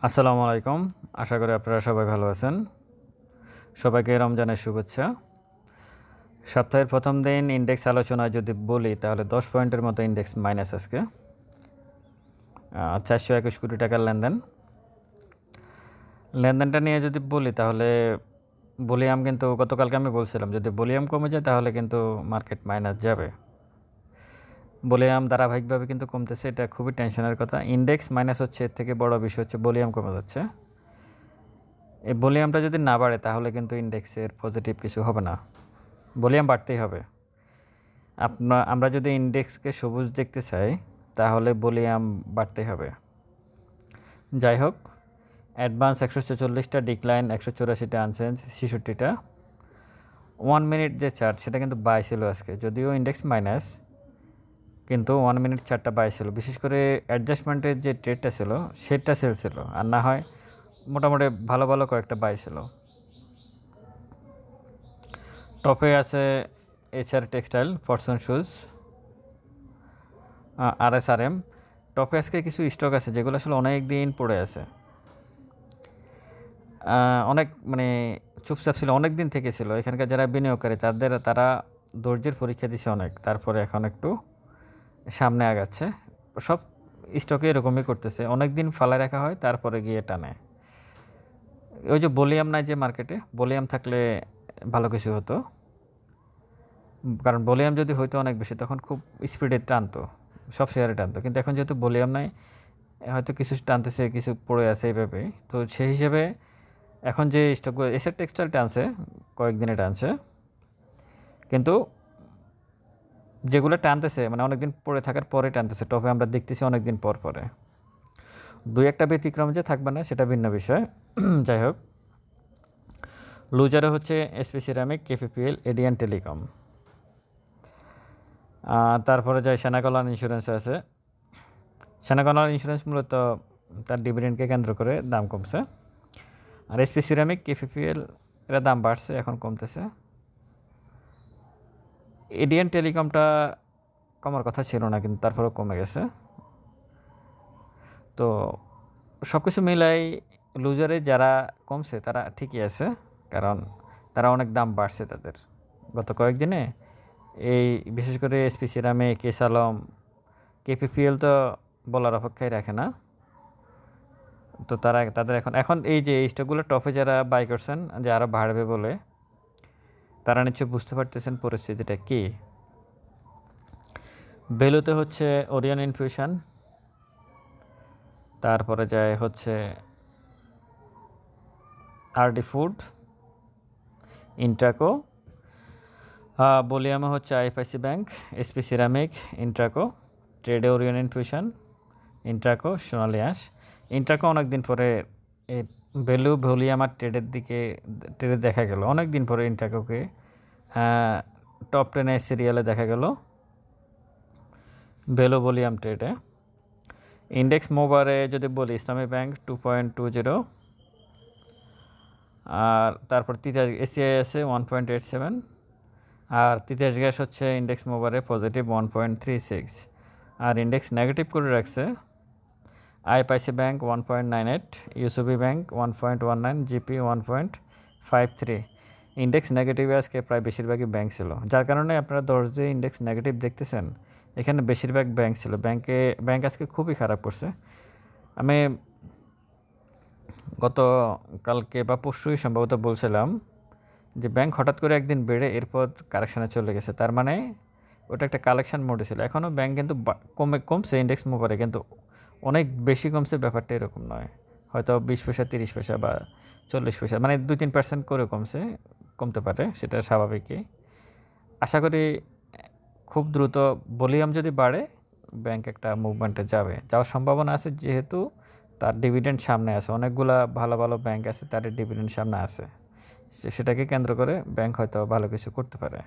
আসসালামু আলাইকুম। আশা করি আপনারা সবাই ভালো আছেন। সবাইকে রমজানের শুভেচ্ছা। সপ্তাহের প্রথম দিন ইন্ডেক্স আলোচনায় যদি বলি তাহলে 10 পয়েন্টের মতো ইন্ডেক্স মাইনাস আজকে। 421 কোটি টাকার লেনদেন। লেনদেনটা নিয়ে যদি বলি তাহলে ভলিউম কিন্তু গতকালকে আমি বলছিলাম যদি ভলিউম কমে যায় তাহলে কিন্তু মার্কেট মাইনাস যাবে। ভলিউম ধারাবাহিকভাবে কিন্তু কমতেছে, এটা খুবই টেনশনের কথা। ইন্ডেক্স মাইনাস হচ্ছে, এর থেকে বড় বিষয় হচ্ছে ভলিউম কমে যাচ্ছে। এই ভলিউমটা যদি না বাড়ে তাহলে কিন্তু ইন্ডেক্সের পজিটিভ কিছু হবে না, ভলিউম বাড়তেই হবে। আমরা যদি ইন্ডেক্সকে সবুজ দেখতে চাই তাহলে ভলিউম বাড়তেই হবে। যাই হোক, অ্যাডভান্স 146টা, ডিক্লাইন 184টা, আনচেঞ্জ 66টা। 1 মিনিট যে চার্ট সেটা কিন্তু বাই ছিল আজকে, যদিও ইন্ডেক্স মাইনাস কিন্তু 1 মিনিট চার্টটা বাই ছিল। বিশেষ করে অ্যাডজাস্টমেন্টের যে ট্রেডটা ছিল সেটা সেল ছিল, আর না হয় মোটামুটি ভালো ভালো কয়েকটা বাই ছিল। টপে আছে HR textile, Fortune shoes, RSRM। টপে আজকে কিছু স্টক আছে যেগুলো আসলে অনেক দিন পড়ে আছে, অনেক চুপচাপ ছিল, অনেক দিন থেকে ছিল। এখানকার যারা বিনিয়োগকারী তারা ধৈর্যের পরীক্ষা দিছে অনেক, তারপরে এখন একটু সামনে আগাচ্ছে। সব স্টকে এরকমই করতেছে, অনেক দিন ফালায় রাখা হয় তারপরে গিয়ে টানে। ওই যে ভলিউম নাই যে মার্কেটে, ভলিউম থাকলে ভালো কিছু হতো, কারণ ভলিউম যদি হইতো অনেক বেশি তখন খুব স্পিডে টানতো, সব শেয়ারে টানতো। কিন্তু এখন যেহেতু ভলিউম নাই, হয়তো কিছু টানতেছে, কিছু পড়ে আছে এইভাবে। তো সেই হিসেবে এখন যে স্টকগুলো এসআর টেক্সটাইল টানছে, কয়েকদিনে টানছে, কিন্তু যেগুলো টানতেছে অনেকদিন পরে থাকার পরে টানতেছে, টপে আমরা দেখতেছি অনেকদিন পর পরে। দুই একটা ব্যতিক্রম যে থাকবে না সেটা ভিন্ন বিষয়। যাই হোক, লুজারে হচ্ছে এসপি সিরামিক, KPPL, এডিয়ান টেলিকম। তারপরে যাই সেনা কল্যাণ ইন্স্যুরেন্স আছে। সেনা কল্যাণ ইন্স্যুরেন্স মূলত তার ডিভিডেন্ডকে কেন্দ্র করে দাম কমছে। আর এসপি সিরামিক, KPPL এরা দাম বাড়ছে, এখন কমতেছে। এডিয়ান টেলিকমটা কমার কথা ছিল না, কিন্তু তারপরেও কমে গেছে। তো সব কিছু মিলাই লুজারে যারা কমছে তারা ঠিকই আছে, কারণ তারা অনেক দাম বাড়ছে তাদের গত কয়েকদিনে। এই বিশেষ করে SP ceramic, case Alam, KPPL তো বলার অপেক্ষাই রাখে না। তো তাদের এখন এই যে স্টকগুলো টপে যারা বাই করছেন যে আরও বাড়বে বলে, তারা নিশ্চয়ই বুঝতে পারতেছেন পরিস্থিতিটা কী। ভ্যালুতে হচ্ছে ওরিয়ন ইনফিউশন, তারপরে যায় হচ্ছে RD ফুড, ইন্ট্রাকো। ভলিউমে হচ্ছে IFIC bank, SP ceramic, Intraco, ট্রেডে ওরিয়ন ইনফিউশন, ইন্ট্রাকো, সোনালী আঁশ। ইন্ট্রাকো অনেক দিন পরে এই ভ্যালু, ভলিউম আর ট্রেডে দেখা গেল, অনেক দিন পরে ইন্ট্রাকোকে টপ 10 সিরিয়ালে দেখা গেল ভ্যালু ভলিউম ট্রেডে। ইন্ডেক্স মোবারে যদি বলি ইসলামী ব্যাংক 2.20, আর তারপর তিতাস এসিআই আছে 1.87, আর তিতাস গ্যাস হচ্ছে ইন্ডেক্স মোবারে পজিটিভ 1.36, আর ইন্ডেক্স নেগেটিভ করে রাখছে IFIC ব্যাংক 1.98, ইউসুবি ব্যাংক 1.19, জিপি 1.53। ইন্ডেক্স নেগেটিভে আজকে প্রায় বেশিরভাগই ব্যাংক ছিল, যার কারণে আপনারা 10 যে ইন্ডেক্স নেগেটিভ দেখতেছেন এখানে বেশিরভাগ ব্যাংক ছিল। ব্যাংক আজকে খুবই খারাপ করছে। আমি গতকালকে বা পরশুই সম্ভবত বলছিলাম যে ব্যাংক হঠাৎ করে একদিন বেড়ে এরপর কারেকশানে চলে গেছে, তার মানে ওটা একটা কালেকশন মোডে ছিল। এখনও ব্যাংক কিন্তু কমছে ইন্ডেক্স মোবারে, কিন্তু অনেক বেশি কমছে ব্যাপারটা এরকম নয়। হয়তো 20 পয়সা, 30 পয়সা বা 40 পয়সা, 2-3% করে কমতে পারে, সেটা স্বাভাবিকই। আশা করি খুব দ্রুত ভলিউম যদি বাড়ে ব্যাংক একটা মুভমেন্টে যাওয়ার সম্ভাবনা আছে, যেহেতু তার ডিভিডেন্ড সামনে আছে। অনেকগুলা ভালো ভালো ব্যাংক আছে, তাদের ডিভিডেন্ড সামনে আছে, সেটাকে কেন্দ্র করে ব্যাংক হয়তো ভালো কিছু করতে পারে।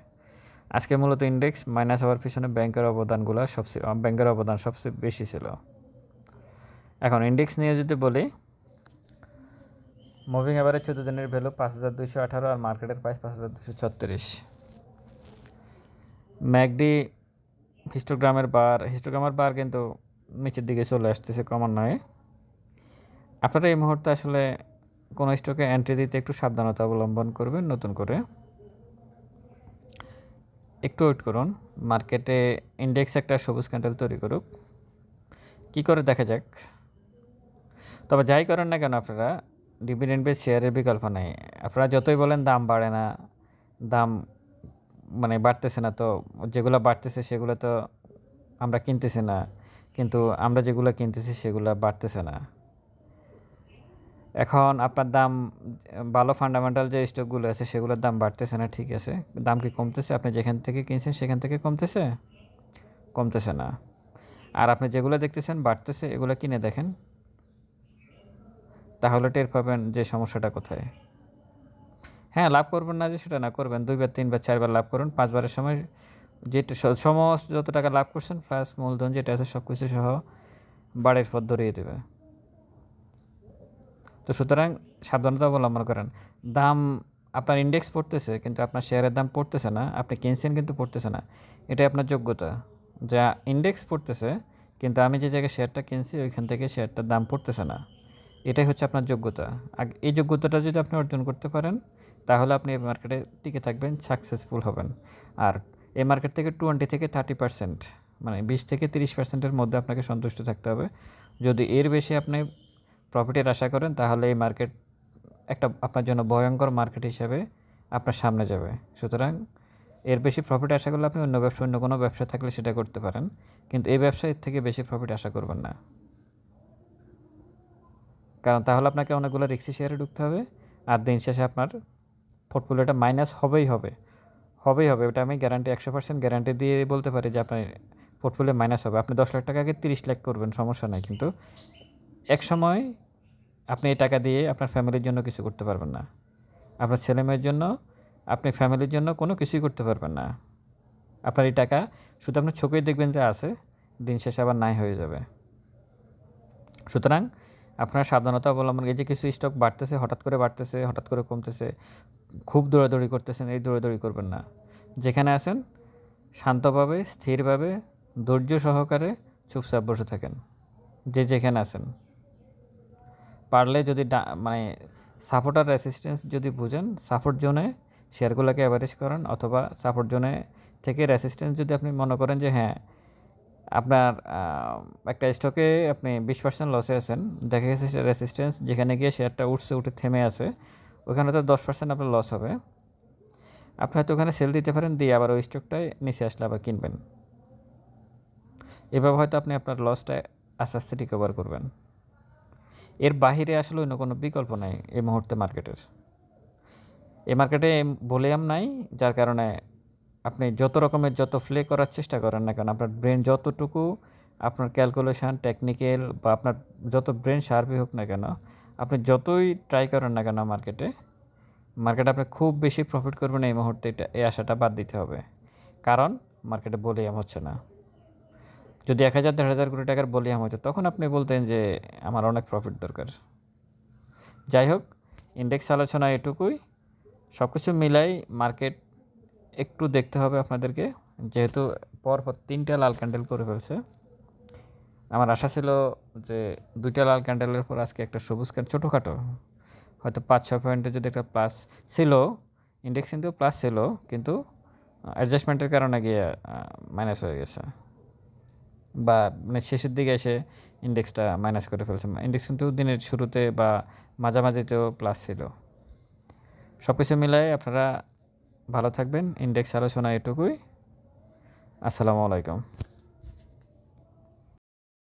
আজকে মূলত ইন্ডেক্স মাইনাস হওয়ার পিছনে ব্যাংকের অবদান সবচেয়ে বেশি ছিল। এখন ইন্ডেক্স নিয়ে যদি বলি, মুভিং এভারেজ 14 দিনের ভ্যালু 5218, আর মার্কেটের প্রাইস 5236। ম্যাকডি হিস্টোগ্রামের বার কিন্তু নিচের দিকে চলে আসতেছে ক্রমান্বয়ে। আপনারা এই মুহূর্তে আসলে কোনো স্টকে এন্ট্রি দিতে একটু সাবধানতা অবলম্বন করবেন। নতুন করে একটু ওয়েট করুন, মার্কেটে ইন্ডেক্স একটা সবুজ ক্যান্ডেল তৈরি করুক, কী করে দেখা যাক। তবে যাই করেন না কেন আপনারা, ডিভিডেন্ড বেস শেয়ারের বিকল্প নেই। আপনারা যতই বলেন দাম বাড়ে না, দাম মানে বাড়তেছে না, তো যেগুলো বাড়তেছে সেগুলো তো আমরা কিনতেছি না, কিন্তু আমরা যেগুলো কিনতেছি সেগুলো বাড়তেছে না। এখন আপনার দাম ভালো ফান্ডামেন্টাল যে স্টকগুলো আছে সেগুলোর দাম বাড়তেছে না, ঠিক আছে, দাম কি কমতেছে? আপনি যেখান থেকে কিনছেন সেখান থেকে কমতেছে? কমতেছে না। আর আপনি যেগুলো দেখতেছেন বাড়তেছে, এগুলো কিনে দেখেন, তাহলে টের পাবেন যে সমস্যাটা কোথায়। হ্যাঁ, লাভ করবেন না যে সেটা না, করবেন 2 বার 3 বার 4 বার লাভ করুন। 5 বারের সময় যেটা সমস্ত যত টাকা লাভ করছেন প্লাস মূলধন যেটা আছে সব কিছু সহ বাড়ির পথ ধরিয়ে দেবে। তো সুতরাং সাবধানতা অবলম্বন করেন। দাম আপনার ইন্ডেক্স পড়তেছে কিন্তু আপনার শেয়ারের দাম পড়তেছে না, আপনি কিনছেন কিন্তু পড়তেছে না, এটাই আপনার যোগ্যতা। যা ইন্ডেক্স পড়তেছে কিন্তু আমি যে জায়গায় শেয়ারটা কিনছি ওইখান থেকে শেয়ারটার দাম পড়তেছে না, এটাই হচ্ছে আপনার যোগ্যতা। এই যোগ্যতাটা যদি আপনি অর্জন করতে পারেন তাহলে আপনি এই মার্কেটে টিকে থাকবেন, সাকসেসফুল হবেন। আর এই মার্কেট থেকে 20 থেকে 30%, মানে 20 থেকে 30%-এর মধ্যে আপনাকে সন্তুষ্ট থাকতে হবে। যদি এর বেশি আপনি প্রফিটের আশা করেন তাহলে এই মার্কেট একটা আপনার জন্য ভয়ঙ্কর মার্কেট হিসাবে আপনার সামনে যাবে। সুতরাং এর বেশি প্রফিট আশা করলে আপনি অন্য কোনো ব্যবসা থাকলে সেটা করতে পারেন, কিন্তু এই ব্যবসায় এর থেকে বেশি প্রফিট আশা করবেন না, কারণ তাহলে আপনাকে অনেকগুলো রিস্কি শেয়ারে ঢুকতে হবে আর দিন শেষে আপনার পোর্টফোলিওটা মাইনাস হবেই হবে, ওটা আমি গ্যারান্টি 100% গ্যারান্টি দিয়ে বলতে পারি যে আপনার পোর্টফোলিও মাইনাস হবে। আপনি 10 লাখ টাকাকে 30 লাখ করবেন, সমস্যা নাই, কিন্তু এক সময় আপনি এই টাকা দিয়ে আপনার ফ্যামিলির জন্য কিছু করতে পারবেন না, আপনার ছেলেমেয়ের জন্য, আপনি ফ্যামিলির জন্য কোনো কিছুই করতে পারবেন না। আপনার এই টাকা শুধু আপনি চোখেই দেখবেন যে আছে, দিন শেষে আবার নাই হয়ে যাবে। সুতরাং আপনার সাবধানতা অবলম্বন, এই যে কিছু স্টক বাড়তেছে, হঠাৎ করে বাড়তেছে, হঠাৎ করে কমতেছে, খুব দৌড়াদৌড়ি করতেছেন, এই দৌড়াদৌড়ি করবেন না। যেখানে আছেন শান্তভাবে, স্থিরভাবে, ধৈর্য সহকারে চুপচাপ বসে থাকেন, যে যেখানে আছেন। পারলে যদি মানে সাপোর্ট আর রেসিস্ট্যান্স যদি বুঝেন, সাপোর্ট জোনে শেয়ারগুলোকে অ্যাভারেজ করেন, অথবা সাপোর্ট জোনে থেকে রেসিস্ট্যান্স যদি আপনি মনে করেন যে হ্যাঁ আপনার একটা স্টকে আপনি 20% লসে আছেন, দেখা গেছে রেসিস্ট্যান্স যেখানে গিয়ে শেয়ারটা উঠে থেমে আছে, ওখানে তো 10% আপনার লস হবে। আপনি হয়তো ওখানে সেল দিতে পারেন, দিয়ে আবার ওই স্টকটায় নিচে আসলে আবার কিনবেন। এভাবে হয়তো আপনি আপনার লসটা আস্তে আস্তে রিকভার করবেন। এর বাহিরে আসলে অন্য কোনো বিকল্প নাই এই মুহূর্তে মার্কেটের। এই মার্কেটে ভলিউম নাই, যার কারণে আপনি যত রকমের যত প্লে করার চেষ্টা করেন না কেন, আপনার ব্রেন যতটুকু আপনার ক্যালকুলেশন টেকনিক্যাল বা আপনার যত ব্রেন শার্পই হোক না কেন, আপনি যতই ট্রাই করেন না কেন মার্কেটে আপনি খুব বেশি প্রফিট করবেন এই মুহূর্তে, এই আশাটা বাদ দিতে হবে। কারণ মার্কেটে ভলিউম হচ্ছে না। যদি 1,000 1,500 কোটি টাকার ভলিউম হতো তখন আপনি বলতেন যে আমার অনেক প্রফিট দরকার। যাই হোক, ইন্ডেক্স আলোচনা এটুকুই। সব কিছু মিলাই মার্কেট একটু দেখতে হবে আপনাদেরকে, যেহেতু পরপর 3টা লাল ক্যান্ডেল করে ফেলছে। আমার আশা ছিল যে 2টা লাল ক্যান্ডেলের পর আজকে একটা সবুজ ক্যান্ডেল, ছোটোখাটো হয়তো 5-6 পয়েন্টের যদি একটা প্লাস ছিল, ইন্ডেক্স কিন্তু প্লাস ছিল, কিন্তু অ্যাডজাস্টমেন্টের কারণে গিয়ে মাইনাস হয়ে গেছে, বা মানে শেষের দিকে এসে ইন্ডেক্সটা মাইনাস করে ফেলছে। ইন্ডেক্স কিন্তু দিনের শুরুতে বা মাঝামাঝিতেও প্লাস ছিল। সব কিছু মিলাই আপনারা ভালো থাকবেন। ইন্ডেক্স আলোচনা এটুকুই। আসসালামু আলাইকুম।